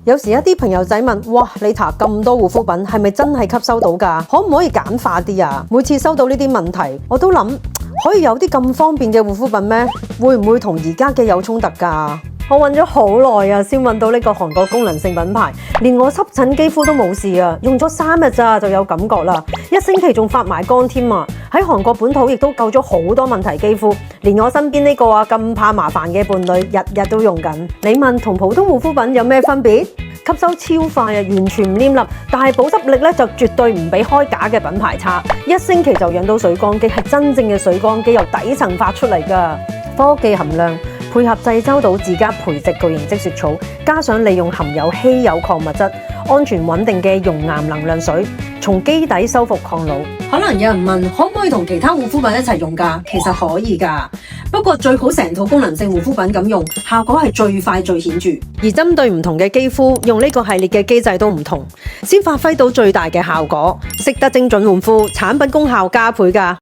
有時一啲朋友仔問，哇，你搽咁多護膚品，係咪真係吸收到㗎？可唔可以簡化啲啊？每次收到呢啲問題，我都諗可以有啲咁方便嘅護膚品咩？會唔會同而家嘅有衝突㗎？我揾咗好耐啊，先揾到呢個韓國功能性品牌，連我濕疹肌膚都冇事啊，用咗3日咋就有感覺啦，1星期仲發埋乾添啊！喺韓國本土亦都救咗好多問題肌膚，連我身邊呢個咁怕麻煩嘅伴侶，日日都用緊。你問同普通護膚品有咩分別？吸收超快啊，完全唔黏粒，但係保濕力咧就絕對唔比開假嘅品牌差，1星期就養到水光肌，係真正嘅水光肌由底層發出嚟㗎，科技含量。配合濟州島自家培植巨型積雪草，加上利用含有稀有礦物質、安全穩定嘅熔岩能量水，從基底修復抗老。可能有人問，可唔可以同其他護膚品一齊用㗎？其實可以㗎，不過最好成套功能性護膚品咁用，效果係最快最顯著。而針對唔同嘅肌膚，用呢個系列嘅機制都唔同，先發揮到最大嘅效果。識得精準換膚，產品功效加倍㗎。